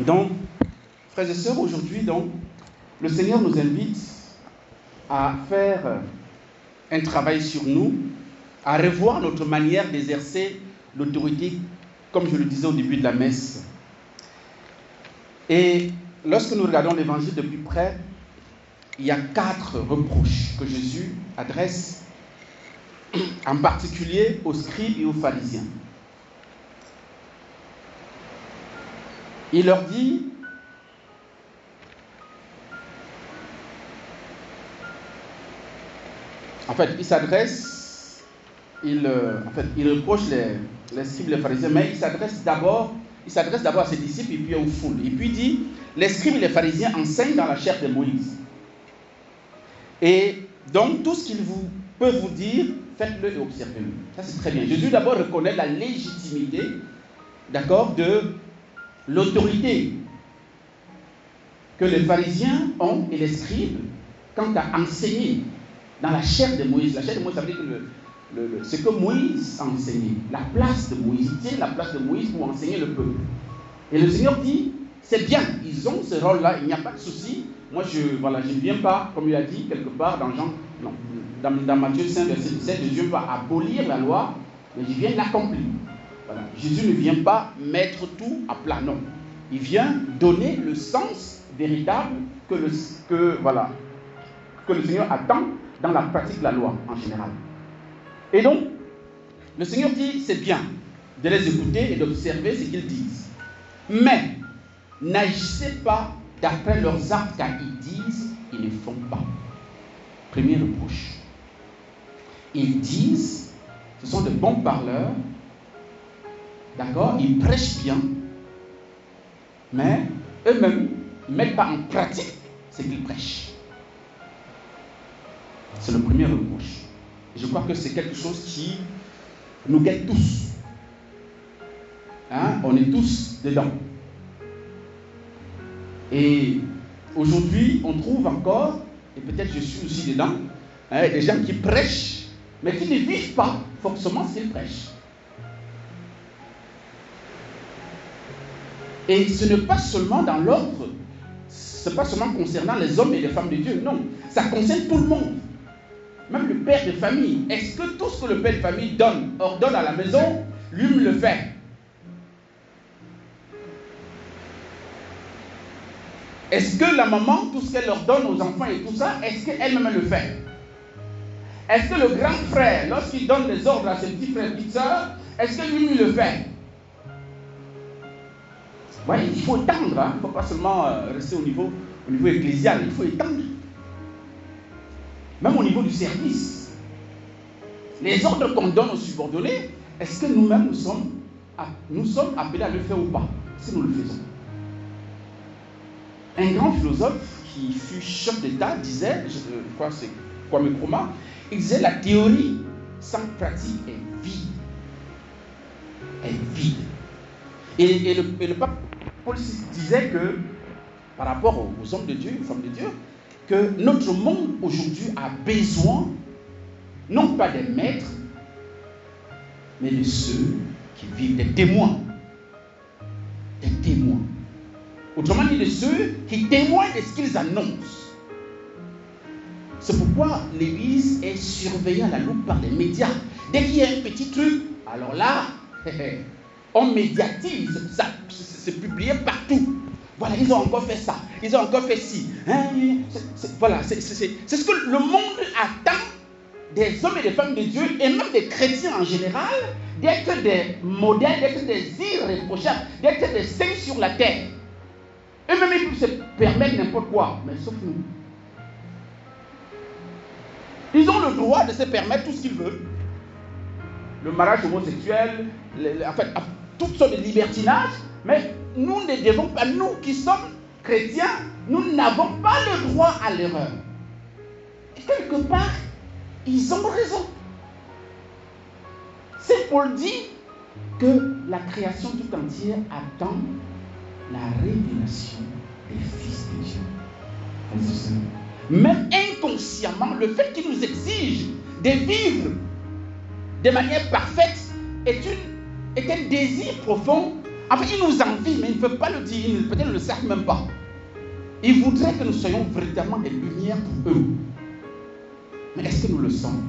Donc, frères et sœurs, aujourd'hui, donc, le Seigneur nous invite à faire un travail sur nous, à revoir notre manière d'exercer l'autorité, comme je le disais au début de la messe. Et lorsque nous regardons l'Évangile de plus près, il y a 4 reproches que Jésus adresse, en particulier aux scribes et aux pharisiens. Il leur dit, en fait, il s'adresse, il reproche les scribes et les pharisiens, mais il s'adresse d'abord à ses disciples et puis aux foules. Et puis il dit, les scribes et les pharisiens enseignent dans la chair de Moïse. Et donc, tout ce qu'ils peuvent vous dire, faites-le et observez-le. Ça, c'est très bien. Jésus d'abord reconnaît la légitimité, d'accord, de l'autorité que les pharisiens ont et les scribes quant à enseigner dans la chair de Moïse. La chair de Moïse, ça veut dire que ce que Moïse a enseigné, la place de Moïse, il tient la place de Moïse pour enseigner le peuple. Et le Seigneur dit, c'est bien, ils ont ce rôle-là, il n'y a pas de souci. Moi, je ne viens pas, comme il a dit quelque part dans Matthieu 5, verset 17, je ne viens pas abolir la loi, mais je viens l'accomplir. Voilà. Jésus ne vient pas mettre tout à plat, non. Il vient donner le sens véritable que le Seigneur attend dans la pratique de la loi en général. Et donc, le Seigneur dit, c'est bien de les écouter et d'observer ce qu'ils disent. Mais, n'agissez pas d'après leurs actes, car ils disent, ils ne font pas. Premier reproche. Ils disent, ce sont de bons parleurs, d'accord, ils prêchent bien, mais eux-mêmes ne mettent pas en pratique ce qu'ils prêchent. C'est le premier reproche. Je crois que c'est quelque chose qui nous guette tous. Hein? On est tous dedans. Et aujourd'hui, on trouve encore, et peut-être je suis aussi dedans, des gens qui prêchent, mais qui ne vivent pas forcément ce qu'ils prêchent. Et ce n'est pas seulement dans l'ordre, ce n'est pas seulement concernant les hommes et les femmes de Dieu, non, ça concerne tout le monde. Même le père de famille, est-ce que tout ce que le père de famille ordonne à la maison, lui le fait? Est-ce que la maman, tout ce qu'elle leur donne aux enfants et tout ça, est-ce qu'elle-même le fait? Est-ce que le grand frère, lorsqu'il donne des ordres à ses petits frères et petites sœurs, est-ce que lui le fait? Ouais, il faut étendre, hein? Il ne faut pas seulement rester au niveau ecclésial, il faut étendre. Même au niveau du service. Les ordres qu'on donne aux subordonnés, est-ce que nous-mêmes nous sommes appelés à le faire ou pas? Si nous le faisons. Un grand philosophe qui fut chef d'État disait, je crois que c'est Kwame Nkrumah, il disait la théorie sans pratique est vide. Est vide. Et le pape Paul VI disait que, par rapport aux hommes de Dieu, aux femmes de Dieu, que notre monde aujourd'hui a besoin, non pas des maîtres, mais de ceux qui vivent, des témoins. Des témoins. Autrement dit, de ceux qui témoignent de ce qu'ils annoncent. C'est pourquoi l'Église est surveillée à la loupe par les médias. Dès qu'il y a un petit truc, alors là, on médiatise, ça, c'est publié partout. Voilà, ils ont encore fait ça, ils ont encore fait ci. Voilà, c'est ce que le monde attend des hommes et des femmes de Dieu, et même des chrétiens en général, d'être des modèles, d'être des irréprochables, d'être des saints sur la terre. Eux-mêmes, ils peuvent se permettre n'importe quoi, mais sauf nous. Ils ont le droit de se permettre tout ce qu'ils veulent. Le mariage homosexuel, en fait, toutes sortes de libertinages, mais nous ne devons pas, nous qui sommes chrétiens, nous n'avons pas le droit à l'erreur. Et quelque part, ils ont raison. Saint Paul dit que la création tout entière attend la révélation des fils de Dieu. Même inconsciemment, le fait qu'il nous exige de vivre de manière parfaite est un désir profond Enfin, ils nous envient, mais ils ne peuvent pas le dire, peut-être ne le savent même pas. Ils voudraient que nous soyons véritablement des lumières pour eux. Mais est-ce que nous le sommes?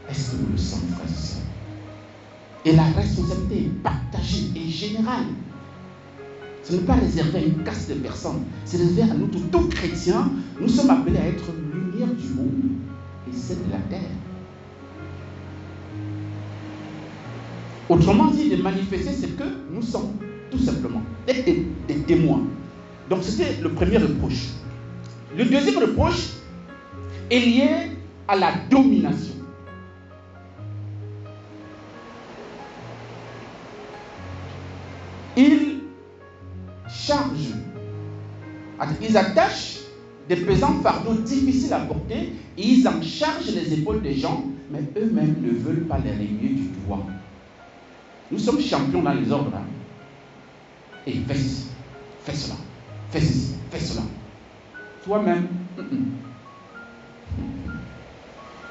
Est-ce que nous le sommes, frères et sœurs? Et la responsabilité est partagée et générale. Ce n'est pas réservé à une caste de personnes. C'est réservé à nous tous. Tous chrétiens, nous sommes appelés à être lumière du monde et celle de la terre. Autrement dit, de manifester ce que nous sommes, tout simplement. Être des témoins. Donc c'était le premier reproche. Le deuxième reproche est lié à la domination. Ils chargent, ils attachent des pesants fardeaux difficiles à porter et ils en chargent les épaules des gens, mais eux-mêmes ne veulent pas les relever du doigt. Nous sommes champions dans les ordres. Hein? Et fais ceci, fais cela, fais ceci, fais cela. Toi-même,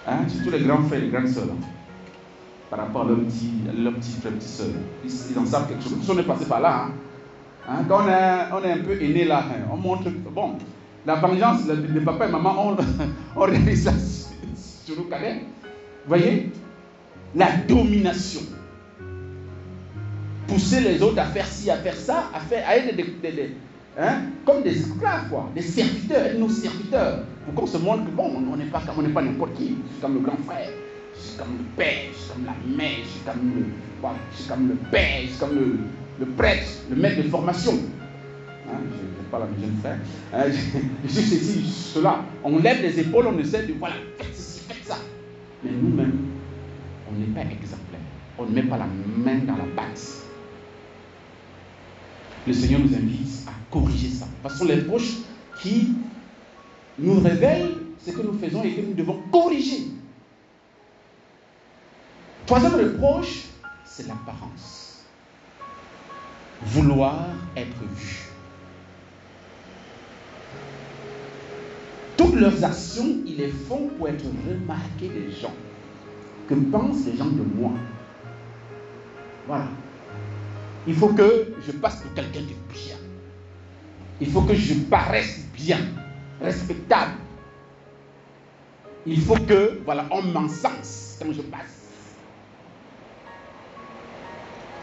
hein? Surtout les grands frères et les grandes sœurs, hein? Par rapport à leurs petits frères et petites sœurs. Ils en savent quelque chose. Nous sommes passés par là. Hein? Hein? Quand on est un peu aîné là, hein? On montre, bon, la vengeance de papa et maman, on réalise ça sur nos cadets. Vous voyez? La domination. Pousser les autres à faire ci, à faire ça, à être comme des esclaves, quoi, des serviteurs, être nos serviteurs. Pour qu'on se montre que bon, on n'est pas n'importe qui. Je suis comme le grand frère, je suis comme le père, je suis comme la mère, je suis comme le père, je suis comme le prêtre, le maître de formation. Hein, je ne pas la jeune frère. Hein, je suis ceci, je suis cela. On lève les épaules, on essaie de voilà, faites ceci, faites ça. Mais nous-mêmes, on n'est pas exemplaires. On ne met pas la main dans la pâte. Le Seigneur nous invite à corriger ça. Parce que ce sont les reproches qui nous révèlent ce que nous faisons et que nous devons corriger. Troisième reproche, c'est l'apparence. Vouloir être vu. Toutes leurs actions, ils les font pour être remarqués des gens. Que pensent les gens de moi? Voilà. Il faut que je passe pour quelqu'un de bien. Il faut que je paraisse bien, respectable. Il faut que, voilà, on m'encense quand je passe.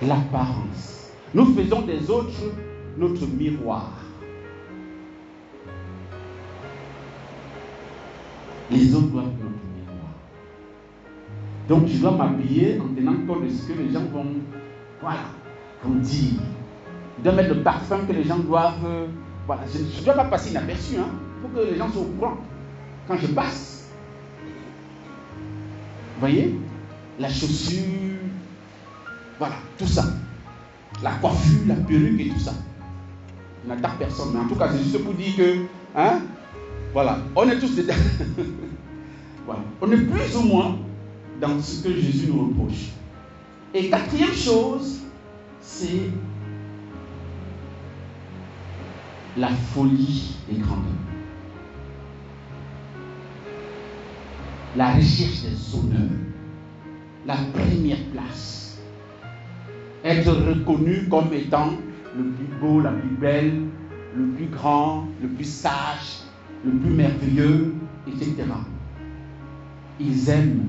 L'apparence. Nous faisons des autres notre miroir. Les autres doivent être notre miroir. Donc je dois m'habiller en tenant compte de ce que les gens vont, voilà, comme dire. Je dois mettre le parfum que les gens doivent. Voilà, je ne dois pas passer inaperçu. Hein. Il faut que les gens soient au courant. Quand je passe. Vous voyez? La chaussure. Voilà, tout ça. La coiffure, la perruque et tout ça. Je n'attaque personne. Mais en tout cas, c'est juste pour dire que. Hein, voilà, on est tous des. Voilà. On est plus ou moins dans ce que Jésus nous reproche. Et quatrième chose, c'est la folie des grandeurs. La recherche des honneurs. La première place. Être reconnu comme étant le plus beau, la plus belle, le plus grand, le plus sage, le plus merveilleux, etc. Ils aiment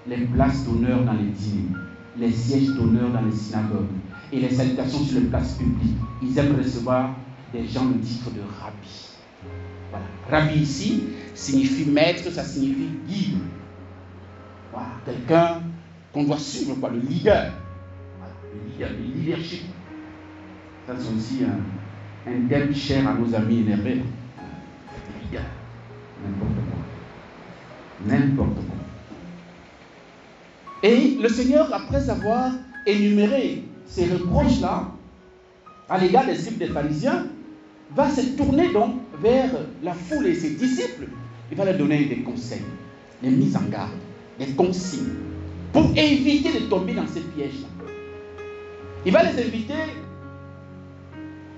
les places d'honneur dans les dîners, les sièges d'honneur dans les synagogues et les salutations sur les places publiques. Ils aiment recevoir des gens le titre de rabbi. Voilà. Rabbi ici signifie maître, ça signifie guide. Voilà. Quelqu'un qu'on doit suivre, quoi, le leader. Voilà. Le leadership. Ça c'est aussi un terme cher à nos amis énervés. Le leader. N'importe quoi. Et le Seigneur, après avoir énuméré ces reproches-là à l'égard des disciples des pharisiens, va se tourner donc vers la foule et ses disciples. Il va leur donner des conseils, des mises en garde, des consignes, pour éviter de tomber dans ces pièges-là. Il va les inviter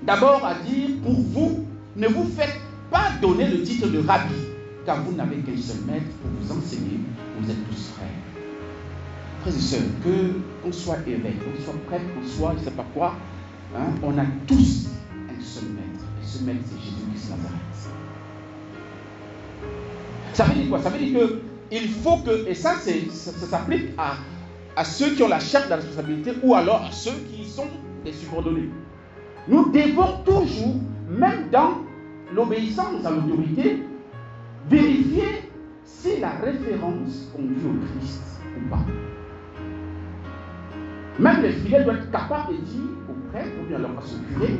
d'abord à dire, pour vous, ne vous faites pas donner le titre de rabbi, car vous n'avez qu'un seul maître pour vous enseigner, vous êtes tous frères. frères et sœurs, qu'on soit évêque, qu'on soit prêtre, qu'on soit je ne sais pas quoi, hein, on a tous un seul maître. Et ce maître, c'est Jésus-Christ Nazareth. Ça veut dire quoi? Ça veut dire qu'il faut que, et ça s'applique à ceux qui ont la charte de la responsabilité ou alors à ceux qui sont des subordonnés. Nous devons toujours, même dans l'obéissance à l'autorité, vérifier si la référence conduit au Christ ou pas. Même les fidèles doivent être capables de dire au prêtre ou bien à son curé,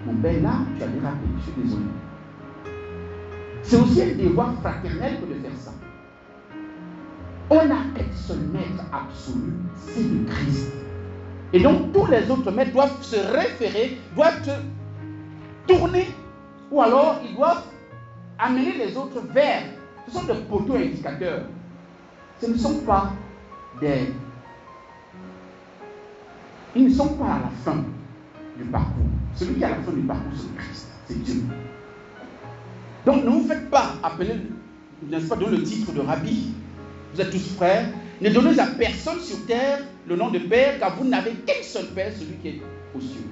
mon père là, tu as dérapé, je suis désolé. C'est aussi un devoir fraternel que de faire ça. On a un seul maître absolu, c'est le Christ. Et donc tous les autres maîtres doivent se référer, doivent se tourner, ou alors ils doivent amener les autres vers. Ce sont des poteaux indicateurs. Ce ne sont pas des... Ils ne sont pas à la fin du parcours. Celui qui est à la fin du parcours, c'est le Christ, c'est Dieu. Donc ne vous faites pas appeler, n'est-ce pas, donner le titre de rabbi. Vous êtes tous frères. Ne donnez à personne sur terre le nom de Père, car vous n'avez qu'un seul Père, celui qui est aux cieux.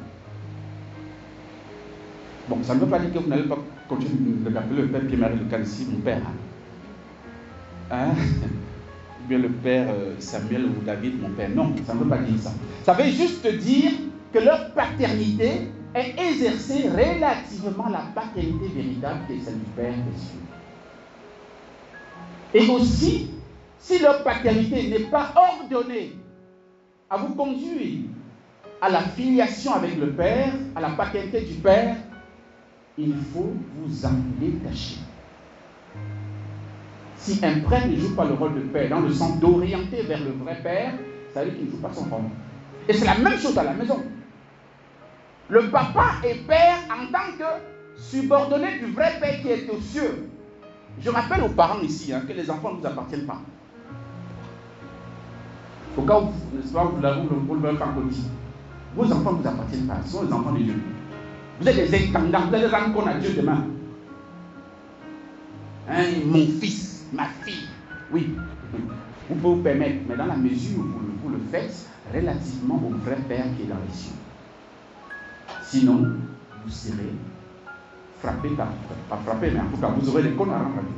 Bon, ça ne veut pas dire que vous n'allez pas continuer de l'appeler le Père Pierre-Marie de Canici, mon Père. Hein? Ou bien le Père Samuel ou David, mon Père. Non, ça ne veut pas dire ça. Ça veut juste dire que leur paternité est exercée relativement à la paternité véritable qui est celle du Père des cieux. Et aussi, si leur paternité n'est pas ordonnée à vous conduire à la filiation avec le Père, à la paternité du Père, il faut vous en détacher. Si un prêtre ne joue pas le rôle de Père dans le sens d'orienter vers le vrai Père, ça veut dire qu'il ne joue pas son rôle. Et c'est la même chose à la maison. Le papa est Père en tant que subordonné du vrai Père qui est aux cieux. Je rappelle aux parents ici que les enfants ne vous appartiennent pas. Au cas où, n'est-ce pas, vous ne le pas connu. Vos enfants ne vous appartiennent pas, ce sont les enfants de Dieu. Vous êtes des intendants, vous êtes des enfants à Dieu demain. Hein, mon fils, ma fille, oui, vous pouvez vous permettre, mais dans la mesure où vous le faites relativement au vrai Père qui est dans les cieux. Sinon, vous serez frappé, pas frappé, mais en tout cas, vous aurez des comptes à rendre à Dieu.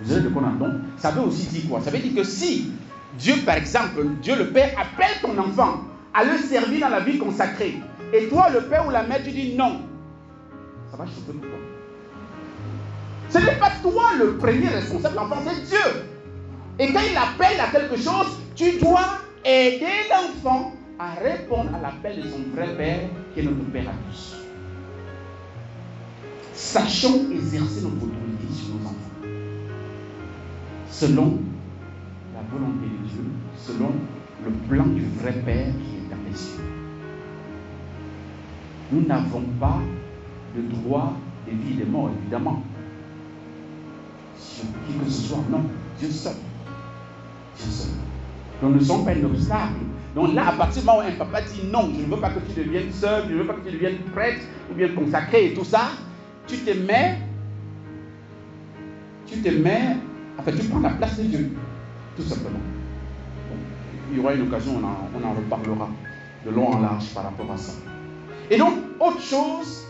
Vous aurez des comptes à rendre. Donc, ça veut aussi dire quoi? Ça veut dire que si Dieu, par exemple, Dieu le Père appelle ton enfant à le servir dans la vie consacrée, et toi, le père ou la mère, tu dis non, ça va choquer pour toi. Ce n'est pas toi le premier responsable, l'enfant, c'est Dieu. Et quand il appelle à quelque chose, tu dois aider l'enfant à répondre à l'appel de son vrai Père, qui est notre Père à tous. Sachons exercer notre autorité sur nos enfants, selon la volonté de Dieu, selon le plan du vrai Père qui est dans les cieux. Nous n'avons pas de droit de vie et de mort, évidemment. Sur qui que ce soit, non. Dieu seul. Dieu seul. Donc, nous ne sommes pas un obstacle. Donc là, à partir du moment où un papa dit non, je ne veux pas que tu deviennes seul, je ne veux pas que tu deviennes prêtre ou bien consacré et tout ça, tu te mets, enfin, tu prends la place de Dieu, tout simplement. Bon, il y aura une occasion, on en reparlera de long en large par rapport à ça. Et donc, autre chose,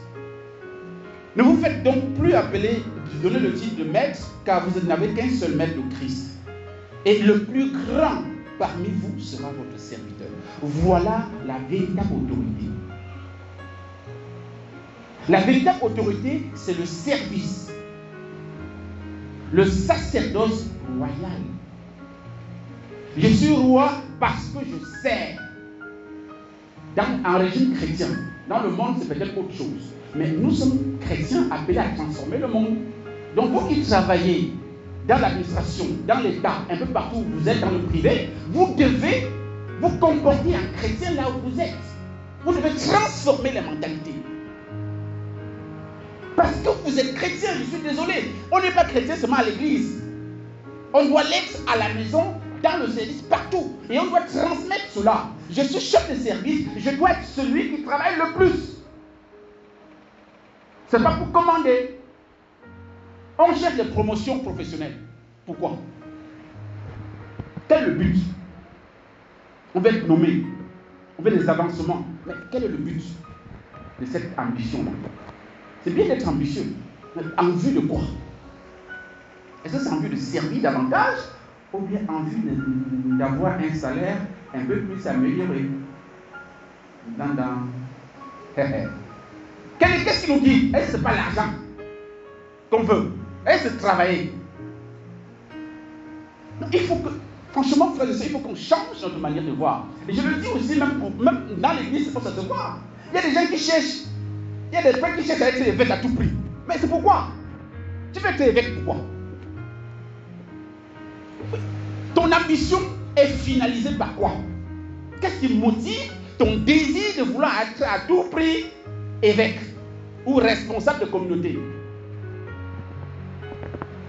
ne vous faites donc plus appeler, donner le titre de maître, car vous n'avez qu'un seul maître, le Christ. Et le plus grand parmi vous sera votre serviteur. Voilà la véritable autorité. La véritable autorité, c'est le service. Le sacerdoce royal. Je suis roi parce que je sers. Dans un régime chrétien, dans le monde, c'est peut-être autre chose. Mais nous sommes chrétiens appelés à transformer le monde. Donc, vous qui travaillez dans l'administration, dans l'État, un peu partout où vous êtes dans le privé, vous devez vous comporter en chrétien là où vous êtes. Vous devez transformer les mentalités. Parce que vous êtes chrétien, je suis désolé. On n'est pas chrétien seulement à l'église. On doit l'être à la maison, dans le service, partout. Et on doit transmettre cela. Je suis chef de service, je dois être celui qui travaille le plus. Ce n'est pas pour commander. On cherche des promotions professionnelles. Pourquoi? Quel est le but? On veut être nommé, on veut des avancements. Mais quel est le but de cette ambition-là? C'est bien d'être ambitieux, mais en vue de quoi? Est-ce que c'est en vue de servir davantage ou bien en vue d'avoir un salaire un peu plus amélioré? Qu'est-ce qu'il nous dit? Est-ce que ce n'est pas l'argent qu'on veut? Est-ce que c'est travailler? Non, il faut que, franchement, frères et sœurs, il faut qu'on change notre manière de voir. Et je le dis aussi, même dans l'église, c'est pour ça se voir. Il y a des gens qui cherchent, il y a des frères qui cherchent à être évêques à tout prix. Mais c'est pourquoi? Tu veux être évêque pourquoi? Ton ambition est finalisée par quoi? Qu'est-ce qui motive ton désir de vouloir être à tout prix évêque ou responsable de communauté?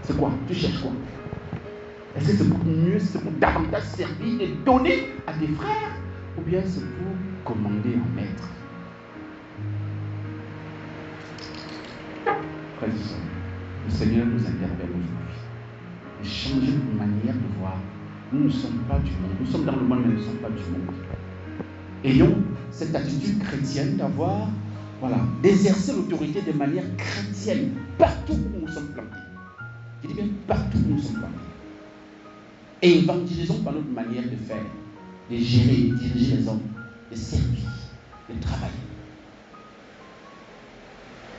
C'est quoi? Tu cherches quoi? Est-ce que c'est pour mieux, c'est pour davantage servir et donner à tes frères, ou bien c'est pour commander en maître? Frères et sœurs, le Seigneur nous interpelle aujourd'hui de changer de manière de voir. Nous ne sommes pas du monde. Nous sommes dans le monde, mais nous ne sommes pas du monde. Ayons cette attitude chrétienne d'avoir, d'exercer l'autorité de manière chrétienne partout où nous sommes plantés. Je dis bien partout où nous sommes plantés. Et évangélisons par notre manière de faire, de gérer, de diriger les hommes, de servir, de travailler.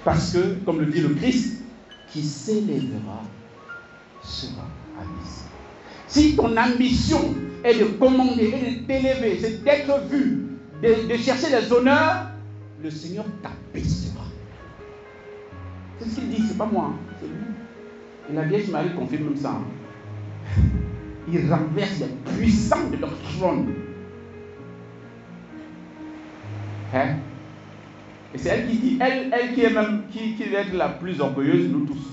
Parce que, comme le dit le Christ, qui s'élèvera sera abaissé. Si ton ambition est de commander et de t'élever, c'est d'être vu, de chercher les honneurs, le Seigneur t'abaissera. C'est ce qu'il dit, c'est pas moi, c'est lui. Et la Vierge Marie confirme même ça. Il renverse les puissants de leur trône. Hein? Et c'est elle qui dit, elle qui est même, qui va être la plus orgueilleuse de nous tous.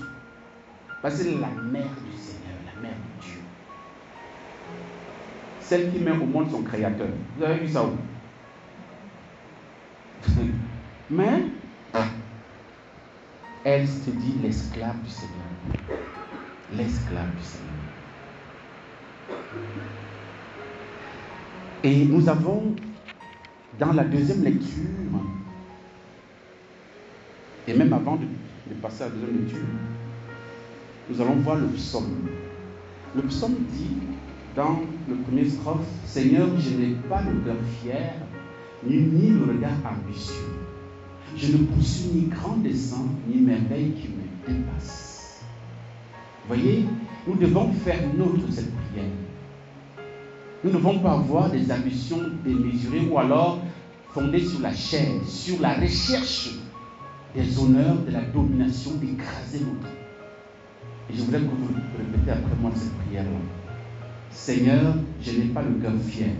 Parce que c'est la mère du Seigneur, la mère de Dieu. Celle qui met au monde son créateur. Vous avez vu ça où? Mais, elle se dit l'esclave du Seigneur. L'esclave du Seigneur. Et nous avons, dans la deuxième lecture, et même avant de passer à la deuxième lecture, nous allons voir le psaume. Le psaume dit, dans le premier strophe, « Seigneur, je n'ai pas le cœur fier, ni le regard ambitieux. Je ne poursuis ni grand dessein, ni merveille qui me dépasse. » Vous voyez, nous devons faire nôtre cette prière. Nous ne devons pas avoir des ambitions démesurées ou alors fondées sur la chair, sur la recherche des honneurs, de la domination, d'écraser l'autre. Et je voudrais que vous répétez après moi cette prière-là. Seigneur, je n'ai pas le cœur fier.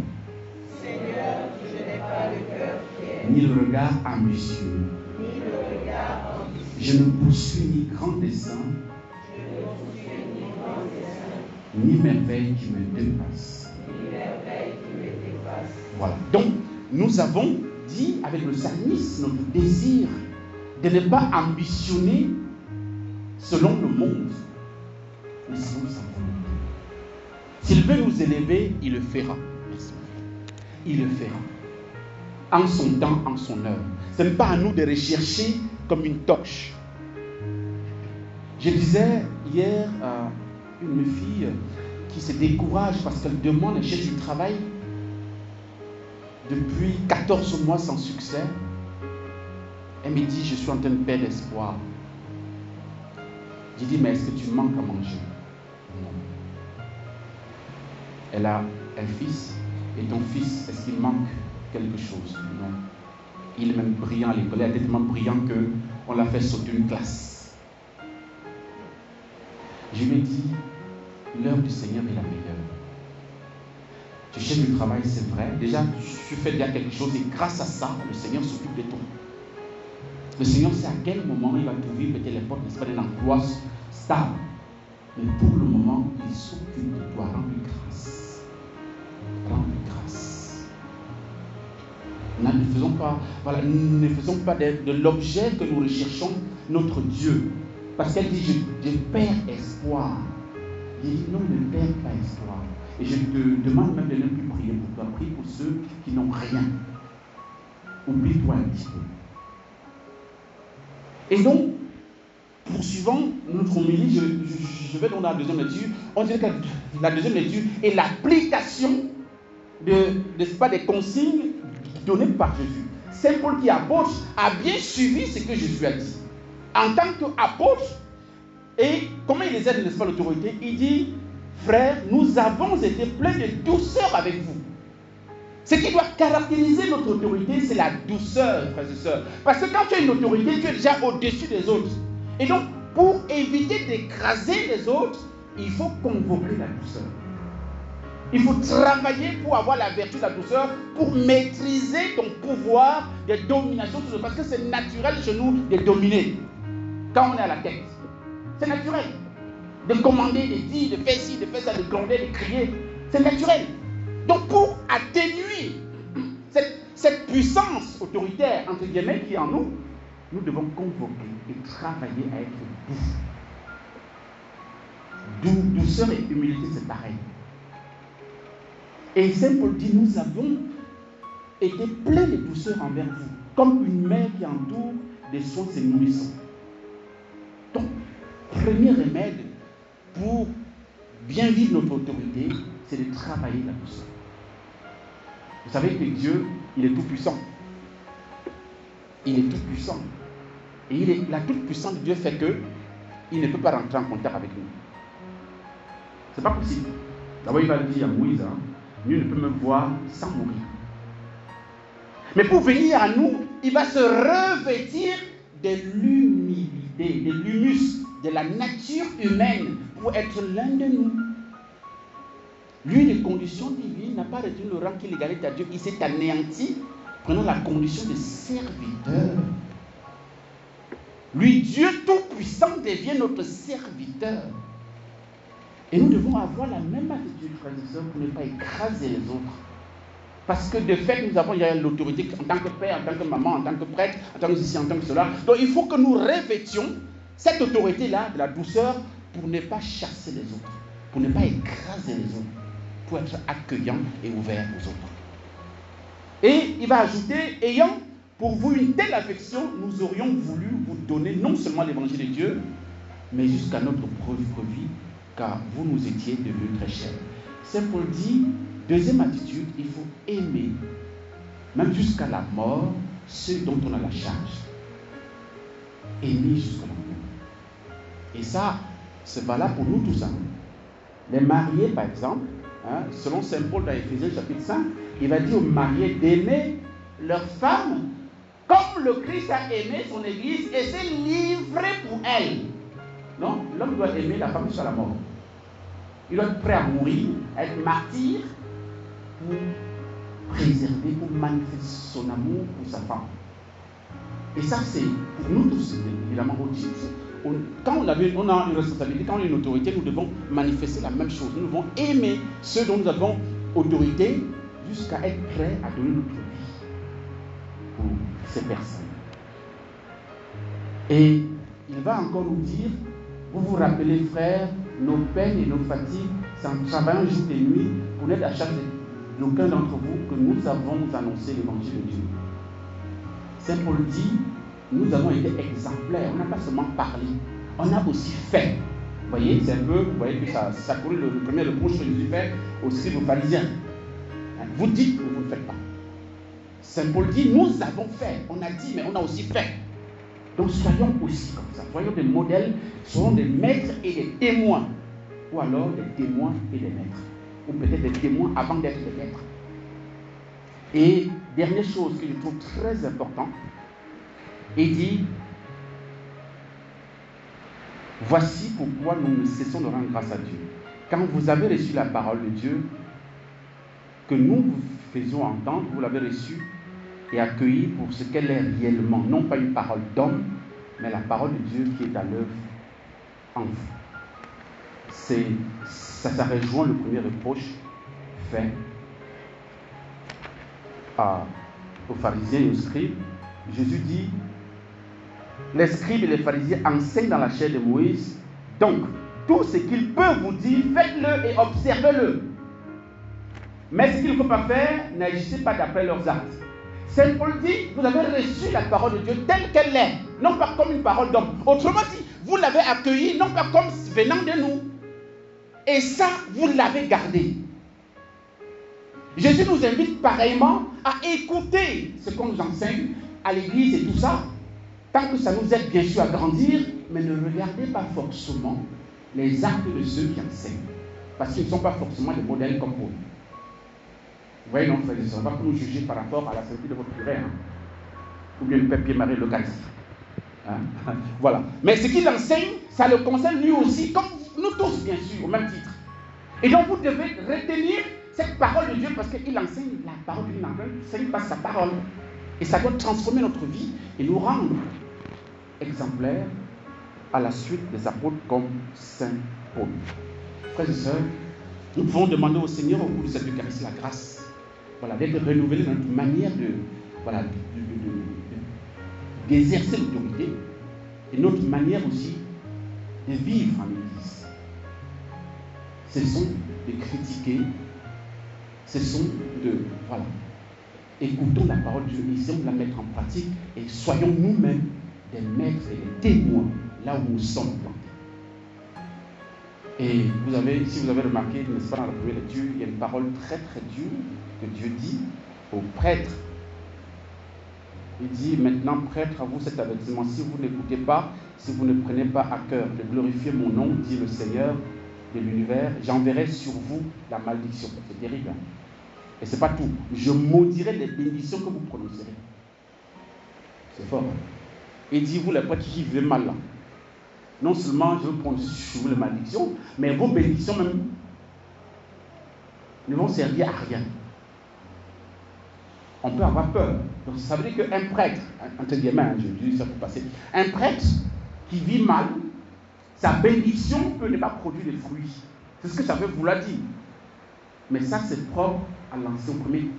Seigneur, je n'ai pas le cœur fier. Ni le regard ambitieux. Ni le regard ambitieux. Je ne poursuis ni grand dessein. Je ne poursuis ni grand dessein. Ni merveille qui me dépasse. Ni merveille qui me dépasse. Voilà. Donc, nous avons dit avec le psalmiste notre désir de ne pas ambitionner selon le monde, mais selon sa volonté. S'il veut nous élever, il le fera. Il le fera. En son temps, en son heure. Ce n'est pas à nous de rechercher comme une torche. Je disais hier à une fille qui se décourage parce qu'elle demande, elle cherche du travail depuis 14 mois sans succès. Elle me dit, je suis en train de perdre espoir. J'ai dit, mais est-ce que tu manques à manger? Non. Elle a un fils, et ton fils, est-ce qu'il manque quelque chose? Non. Il est même brillant à l'école, il est tellement brillant qu'on l'a fait sauter une classe. Je lui ai dit, l'heure du Seigneur est la meilleure. Tu cherches du travail, c'est vrai. Déjà, tu fais déjà quelque chose, et grâce à ça, le Seigneur s'occupe de toi. Le Seigneur sait à quel moment il va t'ouvrir peut-être les portes, n'est-ce pas, d'un emploi stable. Mais pour le moment, il s'occupe de toi. Rends-lui grâce. Rends-lui grâce. Ne faisons pas de l'objet que nous recherchons notre Dieu. Parce qu'elle dit, je perds espoir. Il dit, non, ne perds pas espoir. Et je te demande même de ne plus prier pour toi. Prie pour ceux qui n'ont rien. Oublie-toi un petit peu. Et donc, poursuivant notre homélie, je vais dans la deuxième lecture. On dirait que la deuxième lecture est l'application des consignes données par Jésus. Saint Paul qui est apôtre a bien suivi ce que Jésus a dit. En tant qu'apôtre, et comment il exerce, n'est-ce pas, l'autorité? Il dit, frères, nous avons été pleins de douceur avec vous. Ce qui doit caractériser notre autorité, c'est la douceur, frères et sœurs. Parce que quand tu as une autorité, tu es déjà au-dessus des autres. Et donc, pour éviter d'écraser les autres, il faut convoquer la douceur. Il faut travailler pour avoir la vertu de la douceur, pour maîtriser ton pouvoir de domination sur le. Parce que c'est naturel chez nous de dominer. Quand on est à la tête, c'est naturel. De commander, de dire, de faire ci, de faire ça, de gronder, de crier. C'est naturel. Donc pour atténuer cette puissance autoritaire, entre guillemets, qui est en nous, nous devons convoquer et travailler à être doux. Douceur et humilité, c'est pareil. Et Saint Paul dit, nous avons été pleins de douceur envers vous, comme une mère qui entoure des soins ses nourrissons. Donc, premier remède pour bien vivre notre autorité, c'est de travailler la douceur. Vous savez que Dieu, il est tout puissant. Il est tout puissant. Et la toute puissance de Dieu fait qu'il ne peut pas rentrer en contact avec nous. C'est pas possible. D'abord, il va dire à Moïse, Dieu ne peut me voir sans mourir. Mais pour venir à nous, il va se revêtir de l'humilité, de l'humus, de la nature humaine pour être l'un de nous. Lui, de condition divine, n'a pas retenu le rang qu'il égalait à Dieu. Il s'est anéanti, prenant la condition de serviteur. Lui, Dieu tout-puissant, devient notre serviteur. Et nous devons avoir la même attitude, frères et sœurs, pour ne pas écraser les autres. Parce que de fait, nous avons l'autorité en tant que père, en tant que maman, en tant que prêtre, en tant que ceci, en tant que cela. Donc il faut que nous revêtions cette autorité-là, de la douceur, pour ne pas chasser les autres, pour ne pas écraser les autres, pour être accueillant et ouvert aux autres. Et il va ajouter, ayant pour vous une telle affection, nous aurions voulu vous donner non seulement l'évangile de Dieu, mais jusqu'à notre propre vie, car vous nous étiez devenus très chers. Saint Paul dit, deuxième attitude, il faut aimer, même jusqu'à la mort, ceux dont on a la charge. Aimer jusqu'à la mort. Et ça, c'est valable pour nous tous. Les mariés, par exemple, selon Saint Paul dans Éphésiens chapitre 5, il va dire aux mariés d'aimer leur femme comme le Christ a aimé son Église et s'est livré pour elle. Non, l'homme doit aimer la femme jusqu'à la mort. Il doit être prêt à mourir, à être martyr pour préserver, pour manifester son amour pour sa femme. Et ça, c'est pour nous tous, évidemment, aussi. Quand on a une responsabilité, quand on a une autorité, nous devons manifester la même chose. Nous devons aimer ceux dont nous avons autorité jusqu'à être prêts à donner notre vie pour ces personnes. Et il va encore nous dire, vous vous rappelez, frères, nos peines et nos fatigues, c'est en travaillant jour et nuit pour n'être à charge d'aucun d'entre vous que nous avons annoncé l'évangile de Dieu. Saint Paul dit, nous avons été exemplaires, on n'a pas seulement parlé, on a aussi fait. Vous voyez, c'est un peu, vous voyez que ça corrige le premier reproche que Jésus fait aux scribes pharisiens. Vous dites, mais vous ne faites pas. Saint Paul dit, nous avons fait, on a dit, mais on a aussi fait. Donc soyons aussi comme ça, soyons des modèles, soyons des maîtres et des témoins, ou alors des témoins et des maîtres, ou peut-être des témoins avant d'être des maîtres. Et dernière chose que je trouve très importante, il dit, voici pourquoi nous ne cessons de rendre grâce à Dieu. Quand vous avez reçu la parole de Dieu, que nous vous faisions entendre, vous l'avez reçue et accueillie pour ce qu'elle est réellement, non pas une parole d'homme, mais la parole de Dieu qui est à l'œuvre en vous. Ça rejoint le premier reproche fait aux pharisiens et aux scribes. Jésus dit, les scribes et les pharisiens enseignent dans la chair de Moïse, donc tout ce qu'ils peuvent vous dire, faites-le et observez-le. Mais ce qu'il ne faut pas faire, n'agissez pas d'après leurs actes. Saint Paul dit, vous avez reçu la parole de Dieu telle qu'elle est, non pas comme une parole d'homme. Autrement dit, vous l'avez accueillie, non pas comme venant de nous. Et ça, vous l'avez gardé. Jésus nous invite pareillement à écouter ce qu'on nous enseigne à l'église et tout ça, tant que ça nous aide bien sûr à grandir, mais ne regardez pas forcément les actes de ceux qui enseignent, parce qu'ils ne sont pas forcément des modèles comme vous. Vous voyez, non, frères et sœurs, on va pas nous juger par rapport à la sainteté de votre curé, hein, ou bien le Père Pierre-Marie l'Eucharistie. Hein? Voilà. Mais ce qu'il enseigne, ça le concerne lui aussi, comme nous tous, bien sûr, au même titre. Et donc, vous devez retenir cette parole de Dieu parce qu'il enseigne la parole de Dieu, il enseigne pas sa parole. Et ça doit transformer notre vie et nous rendre exemplaires à la suite des apôtres comme Saint Paul. Frères et sœurs, nous pouvons demander au Seigneur au cours de cette Eucharistie la grâce, voilà, d'être renouvelés dans notre manière d'exercer l'autorité et notre manière aussi de vivre en Église. Cessons de critiquer, cessons de... Voilà. Écoutons la parole de Dieu, essayons de la mettre en pratique et soyons nous-mêmes des maîtres et des témoins là où nous sommes plantés. Et si vous avez remarqué, n'est-ce pas, dans la première lecture, il y a une parole très très dure que Dieu dit aux prêtres. Il dit maintenant, prêtres, à vous cet avertissement, si vous n'écoutez pas, si vous ne prenez pas à cœur de glorifier mon nom, dit le Seigneur de l'univers, j'enverrai sur vous la malédiction. C'est terrible. Hein? Et ce n'est pas tout. Je maudirai les bénédictions que vous prononcerez. C'est fort. Hein? Il dit, vous les prêtres qui vivez mal là, non seulement je vais prononcer sur vous les malédictions, mais vos bénédictions même ne vont servir à rien. On peut avoir peur. Donc ça veut dire qu'un prêtre, entre guillemets, je dis ça pour passer, un prêtre qui vit mal, sa bénédiction peut ne pas produire de fruits. C'est ce que ça veut vouloir dire. Mais ça, c'est propre à l'Ancien Premier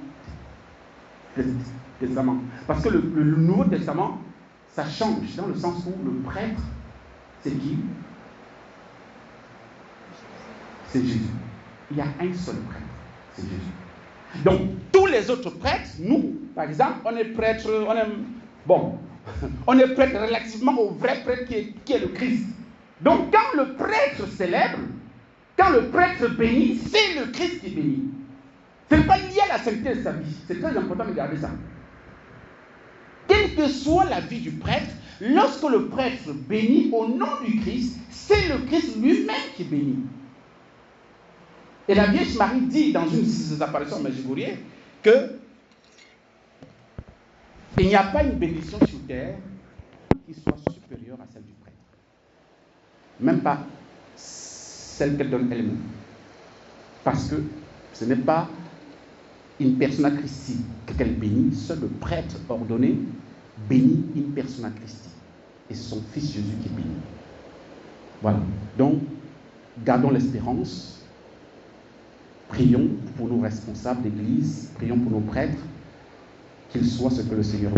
Testament. Parce que le Nouveau Testament, ça change dans le sens où le prêtre, c'est qui? C'est Jésus. Il y a un seul prêtre, c'est Jésus. Donc, tous les autres prêtres, nous, par exemple, on est prêtre, on est prêtre relativement au vrai prêtre qui est le Christ. Donc, quand le prêtre célèbre, quand le prêtre bénit, c'est le Christ qui bénit. Ce n'est pas lié à la sainteté de sa vie. C'est très important de garder ça. Quelle que soit la vie du prêtre, lorsque le prêtre bénit au nom du Christ, c'est le Christ lui-même qui bénit. Et la Vierge Marie dit dans une de ses apparitions à Medjugorje que il n'y a pas une bénédiction sur terre qui soit supérieure à celle du prêtre. Même pas celle qu'elle donne elle-même. Parce que ce n'est pas une persona Christi qu'elle bénit, seul le prêtre ordonné bénit une persona Christi. Et c'est son fils Jésus qui bénit. Voilà. Donc, gardons l'espérance. Prions pour nos responsables d'église, prions pour nos prêtres, qu'ils soient ce que le Seigneur